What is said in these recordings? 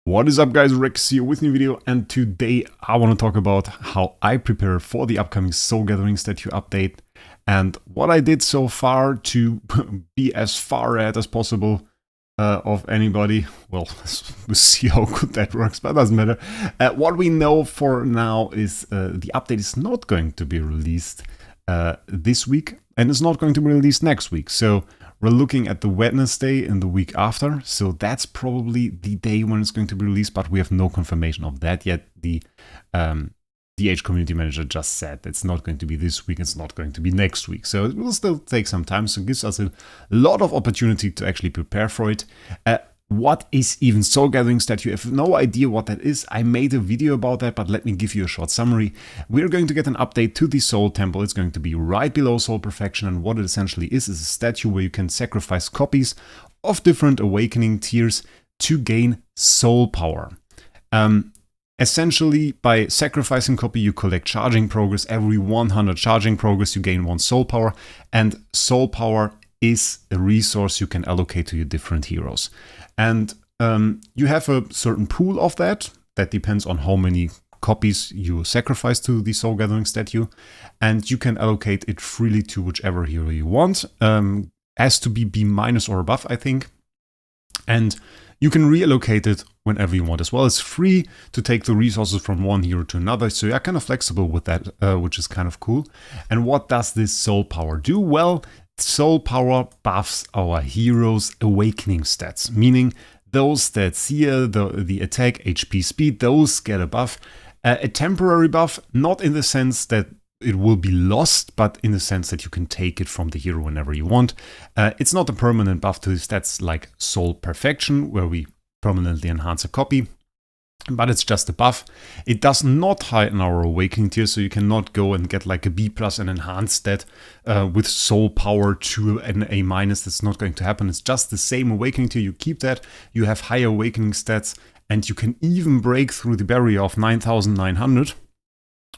What is up, guys? Wraec here with a new video, and today I want to talk about how I prepare for the upcoming Soul Gathering statue update and what I did so far to be as far ahead as possible of anybody. Well, we'll see how good that works, but it doesn't matter. What we know for now is the update is not going to be released this week, and it's not going to be released next week. So we're looking at the Wednesday in the week after, so that's probably the day when it's going to be released, but we have no confirmation of that yet. The DH community manager just said it's not going to be this week, it's not going to be next week, so it will still take some time, so it gives us a lot of opportunity to actually prepare for it. What is even Soul Gathering statue? If you have no idea what that is, I made a video about that, but let me give you a short summary. We're going to get an update to the Soul Temple. It's going to be right below Soul Perfection, and what it essentially is a statue where you can sacrifice copies of different awakening tiers to gain soul power. Essentially, by sacrificing copy, you collect charging progress. Every 100 charging progress, you gain 1 soul power, and soul power is a resource you can allocate to your different heroes. And you have a certain pool of that. That depends on how many copies you sacrifice to the Soul Gathering statue. And you can allocate it freely to whichever hero you want. Has to be B- or above, I think. And you can reallocate it whenever you want as well. It's free to take the resources from one hero to another, so you're kind of flexible with that, which is kind of cool. And what does this soul power do? Well, soul power buffs our heroes' awakening stats, meaning those stats here, the attack, HP, speed, those get a buff. A temporary buff, not in the sense that it will be lost, but in the sense that you can take it from the hero whenever you want. It's not a permanent buff to stats like Soul Perfection, where we permanently enhance a copy, but it's just a buff. It does not heighten our awakening tier, so you cannot go and get like a B+ and enhance that with soul power to an A-. That's not going to happen. It's just the same awakening tier. You keep that, you have higher awakening stats, and you can even break through the barrier of 9,900,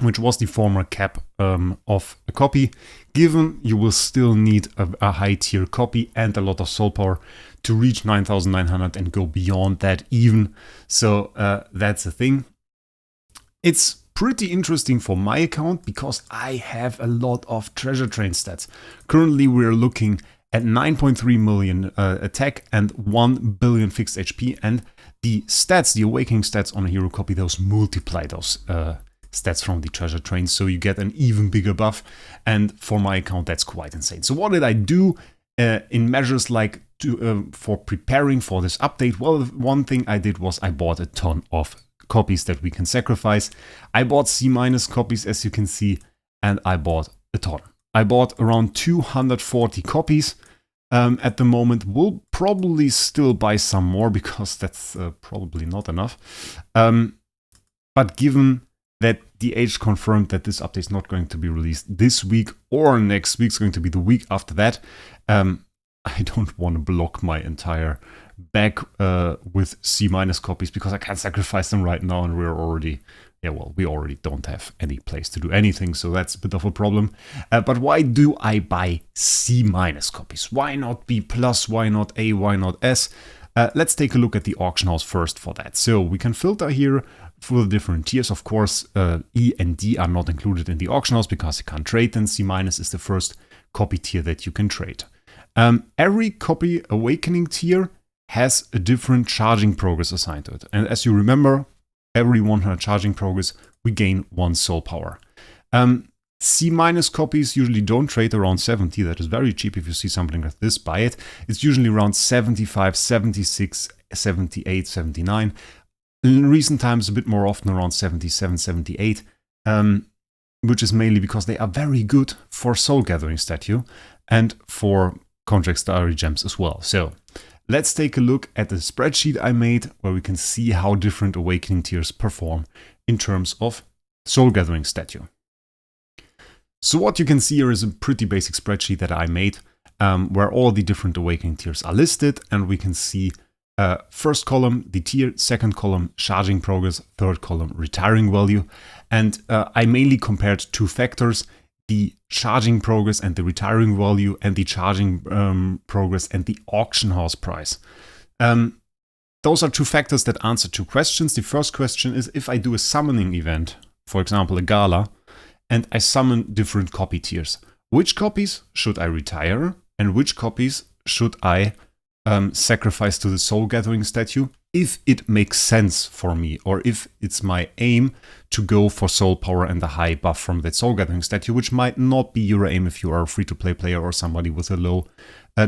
which was the former cap of a copy, given you will still need a high tier copy and a lot of soul power to reach 9,900 and go beyond that even. So that's a thing. It's pretty interesting for my account because I have a lot of treasure train stats. Currently we're looking at 9.3 million attack and 1 billion fixed HP, and the stats, the awakening stats on a hero copy, those multiply those stats from the treasure train, so you get an even bigger buff, and for my account that's quite insane. So what did I do in measures like for preparing for this update? Well, one thing I did was I bought a ton of copies that we can sacrifice. I bought C- copies, as you can see, and I bought a ton. I bought around 240 copies at the moment. We'll probably still buy some more because that's probably not enough. But given that DH confirmed that this update is not going to be released this week or next week, it's going to be the week after that, I don't want to block my entire bag with C- copies because I can't sacrifice them right now, and we're already, we already don't have any place to do anything, so that's a bit of a problem. But why do I buy C- copies? Why not B+, why not A, why not S? Let's take a look at the auction house first for that. So we can filter here for the different tiers. Of course, E and D are not included in the auction house because you can't trade them. C- is the first copy tier that you can trade. Every copy awakening tier has a different charging progress assigned to it. And as you remember, every 100 charging progress, we gain 1 soul power. C- copies usually don't trade around 70. That is very cheap. If you see something like this, buy it. It's usually around 75, 76, 78, 79. In recent times, a bit more often around 77, 78, which is mainly because they are very good for Soul Gathering statue and for Contract Starry Gems as well. So let's take a look at the spreadsheet I made where we can see how different awakening tiers perform in terms of Soul Gathering statue. So what you can see here is a pretty basic spreadsheet that I made where all the different awakening tiers are listed, and we can see first column, the tier, second column, charging progress, third column, retiring value. And I mainly compared 2 factors, the charging progress and the retiring value, and the charging progress and the auction house price. those are two factors that answer two questions. The first question is, if I do a summoning event, for example, a gala, and I summon different copy tiers, which copies should I retire and which copies should I sacrifice to the soul gathering statue if it makes sense for me, or if it's my aim to go for soul power and a high buff from that soul gathering statue, which might not be your aim if you are a free-to-play player or somebody with a low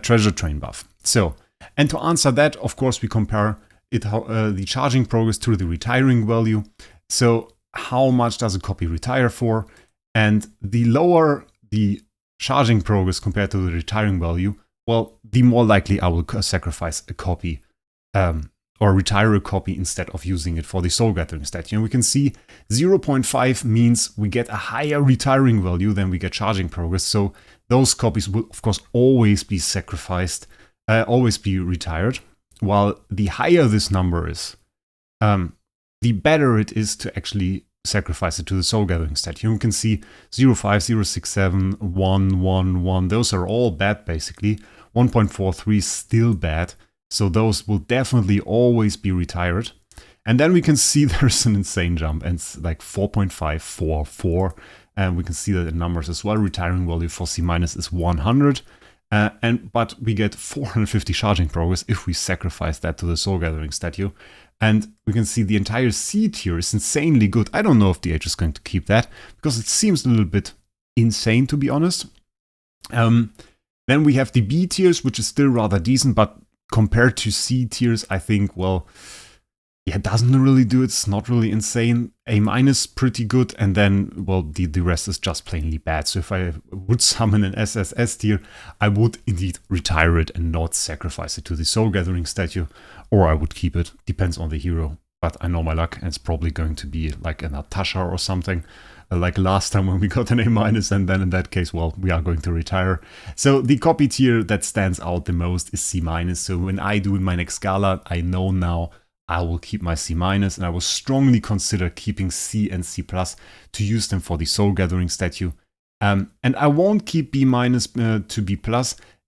treasure train buff. So, and to answer that, of course, we compare it the charging progress to the retiring value. So how much does a copy retire for? And the lower the charging progress compared to the retiring value, well, the more likely I will sacrifice a copy or retire a copy instead of using it for the soul gathering statue. And we can see 0.5 means we get a higher retiring value than we get charging progress. So those copies will, of course, always be sacrificed, always be retired. While the higher this number is, the better it is to actually sacrifice it to the soul gathering statue. You can see 0.5, 0.67, 1, 1, 1. Those are all bad, basically. 1.43 still bad. So those will definitely always be retired. And then we can see there's an insane jump, and it's like 4.5, 4, 4. And we can see that in numbers as well. Retiring value for C- is 100. But we get 450 charging progress if we sacrifice that to the soul gathering statue. And we can see the entire C tier is insanely good. I don't know if the H is going to keep that, because it seems a little bit insane, to be honest. Then we have the B tiers, which is still rather decent, but compared to C tiers, I think, well, yeah, it doesn't really do it. It's not really insane. A- pretty good, and then, well, the rest is just plainly bad. So if I would summon an SSS tier, I would indeed retire it and not sacrifice it to the soul gathering statue, or I would keep it. Depends on the hero. But I know my luck, and it's probably going to be like a Natasha or something, like last time when we got an A-, and then in that case, well, we are going to retire. So the copy tier that stands out the most is C-. So when I do my next gala, I know now I will keep my C-, and I will strongly consider keeping C and C+ to use them for the soul gathering statue. And I won't keep B- to B+,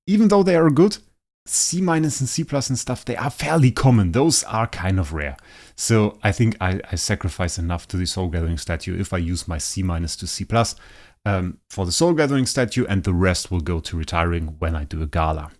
even though they are good. C- and C+ and stuff, they are fairly common. Those are kind of rare. So I think I sacrifice enough to the soul gathering statue if I use my C- to C+ for the soul gathering statue, and the rest will go to retiring when I do a gala.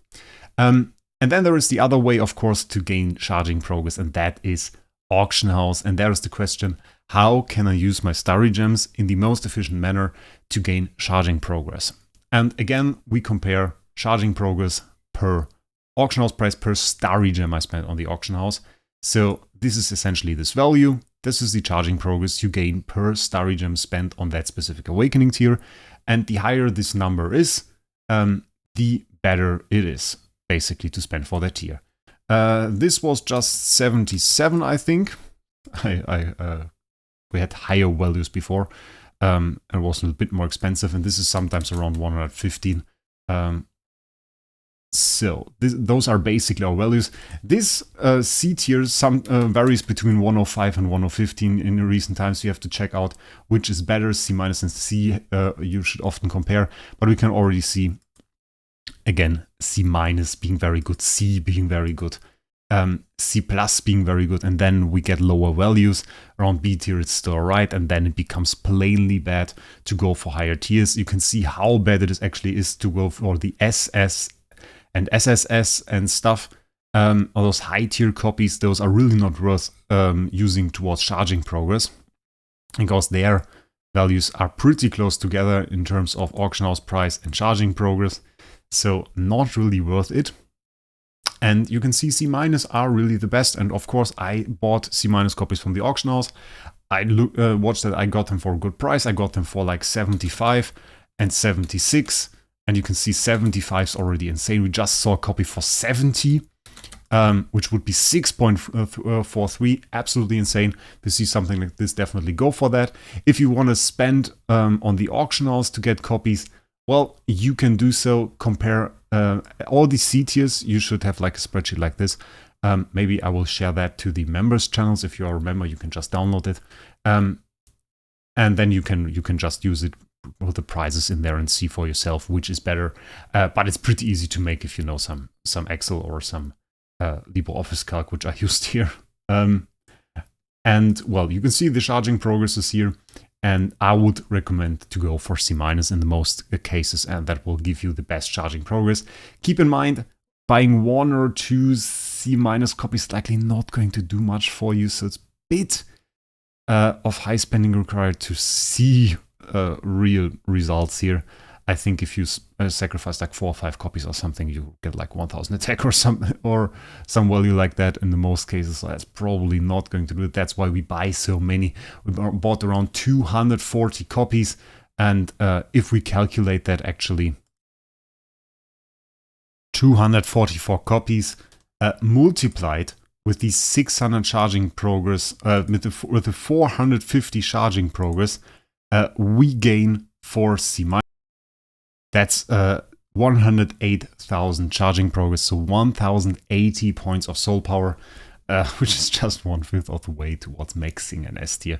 And then there is the other way, of course, to gain charging progress, and that is auction house. And there is the question, how can I use my starry gems in the most efficient manner to gain charging progress? And again, we compare charging progress per auction house price per starry gem I spent on the auction house. So this is essentially this value. This is the charging progress you gain per starry gem spent on that specific awakening tier. And the higher this number is, the better it is, basically, to spend for that tier. This was just 77, I think. We had higher values before. It was a little bit more expensive, and this is sometimes around 115. So those are basically our values. This C tier varies between 105 and 115 in recent times. You have to check out which is better, C- and C. You should often compare, but we can already see, again, C- being very good, C being very good, C+ being very good, and then we get lower values. Around B tier it's still alright, and then it becomes plainly bad to go for higher tiers. You can see how bad it actually is to go for the SS and SSS and stuff. All those high tier copies, those are really not worth using towards charging progress, because their values are pretty close together in terms of auction house price and charging progress. So not really worth it. And you can see C- are really the best. And of course, I bought C- copies from the auction house. I watched that I got them for a good price. I got them for like 75 and 76. And you can see 75 is already insane. We just saw a copy for 70, which would be 6.43. Absolutely insane. To see something like this, definitely go for that. If you want to spend on the auction house to get copies, well, you can do so. Compare all the C tiers. You should have like a spreadsheet like this. Maybe I will share that to the members channels. If you are a member, you can just download it. And then you can just use it with the prices in there and see for yourself which is better. But it's pretty easy to make if you know some Excel or some LibreOffice Calc, which I used here. And well, you can see the charging progresses here, and I would recommend to go for C- in the most cases, and that will give you the best charging progress. Keep in mind, buying 1 or 2 C- copies is likely not going to do much for you, so it's a bit of high spending required to see real results here. I think if you sacrifice like 4 or 5 copies or something, you get like 1000 attack or some value like that in the most cases. So that's probably not going to do it. That's why we buy so many. We bought around 240 copies, and if we calculate that, actually 244 copies multiplied with the 600 charging progress, with the 450 charging progress, we gain 4 C-. That's 108,000 charging progress, so 1080 points of soul power, which is just 1/5 of the way towards maxing an S tier.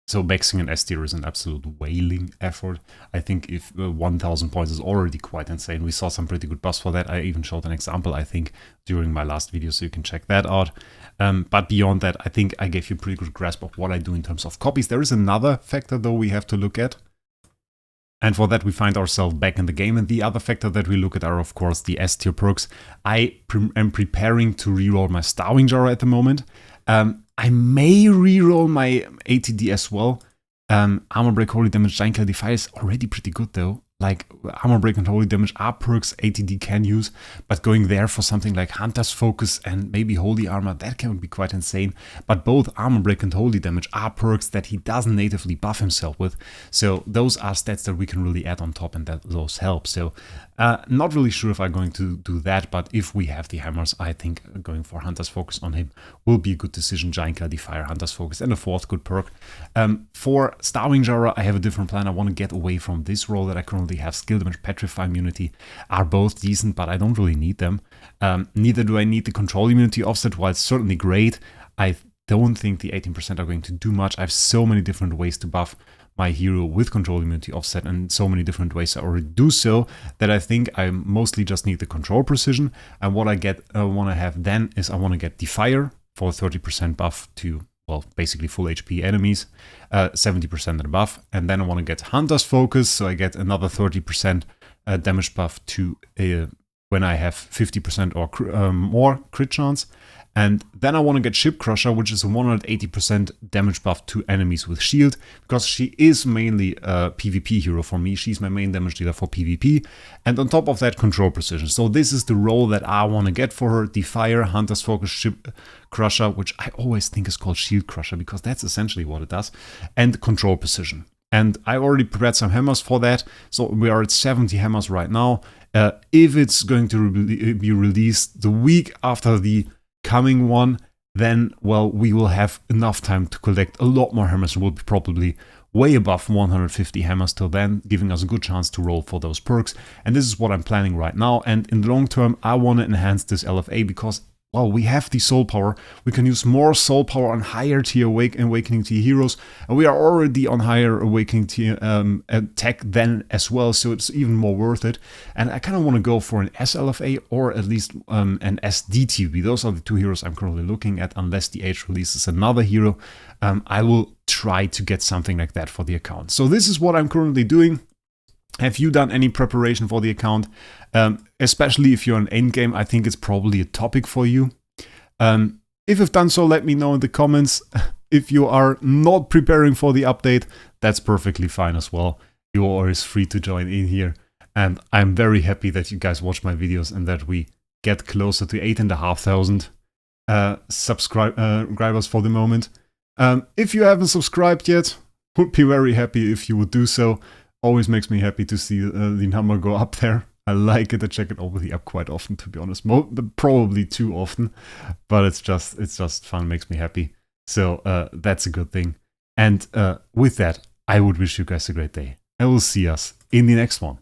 So maxing an S tier is an absolute whaling effort. I think if 1000 points is already quite insane. We saw some pretty good buffs for that. I even showed an example, I think, during my last video, so you can check that out. But beyond that, I think I gave you a pretty good grasp of what I do in terms of copies. There is another factor, though, we have to look at. And for that, we find ourselves back in the game. And the other factor that we look at are, of course, the S tier perks. I am preparing to reroll my Starving Jar at the moment. I may reroll my ATD as well. Armor Break, Holy Damage, Giant Kill Defy is already pretty good though. Like, Armor Break and Holy Damage are perks ATD can use, but going there for something like Hunter's Focus and maybe Holy Armor, that can be quite insane. But both Armor Break and Holy Damage are perks that he doesn't natively buff himself with, so those are stats that we can really add on top, and that those help. So not really sure if I'm going to do that, but if we have the hammers, I think going for Hunter's Focus on him will be a good decision. Giant Kill Defy, Hunter's Focus, and a 4th good perk. For Starving Jar, I have a different plan. I want to get away from this role that I currently have. Skill Damage, Petrify Immunity are both decent, but I don't really need them. Neither do I need the Control Immunity offset. While it's certainly great, I don't think the 18% are going to do much. I have so many different ways to buff my hero with Control Immunity offset, and so many different ways I already do so, that I think I mostly just need the Control Precision. And what I want to have then is I want to get Defier for 30% buff to, well, basically full HP enemies, 70% and above. And then I want to get Hunter's Focus, so I get another 30% damage buff to when I have 50% or more crit chance. And then I want to get Ship Crusher, which is a 180% damage buff to enemies with shield, because she is mainly a PvP hero for me. She's my main damage dealer for PvP. And on top of that, Control Precision. So this is the role that I want to get for her. Defier, Hunter's Focus, Ship Crusher, which I always think is called Shield Crusher, because that's essentially what it does, and Control Precision. And I already prepared some hammers for that, so we are at 70 hammers right now. If it's going to be released the week after the coming one, then, well, we will have enough time to collect a lot more hammers, and we'll be probably way above 150 hammers till then, giving us a good chance to roll for those perks. And this is what I'm planning right now, and in the long term, I want to enhance this LFA because, well, we have the soul power. We can use more soul power on higher tier awakening tier heroes, and we are already on higher awakening tier tech then as well, so it's even more worth it. And I kind of want to go for an SLFA or at least an SDTB. Those are the two heroes I'm currently looking at. Unless the Age releases another hero, I will try to get something like that for the account. So this is what I'm currently doing. Have you done any preparation for the account? Especially if you're in endgame, I think it's probably a topic for you. If you've done so, let me know in the comments. If you are not preparing for the update, that's perfectly fine as well. You're always free to join in here. And I'm very happy that you guys watch my videos and that we get closer to 8,500 subscribers for the moment. If you haven't subscribed yet, would be very happy if you would do so. Always makes me happy to see the number go up there. I like it. I check it over the app quite often, to be honest. Probably too often, but it's just fun. Makes me happy. So that's a good thing. And with that, I would wish you guys a great day. I will see us in the next one.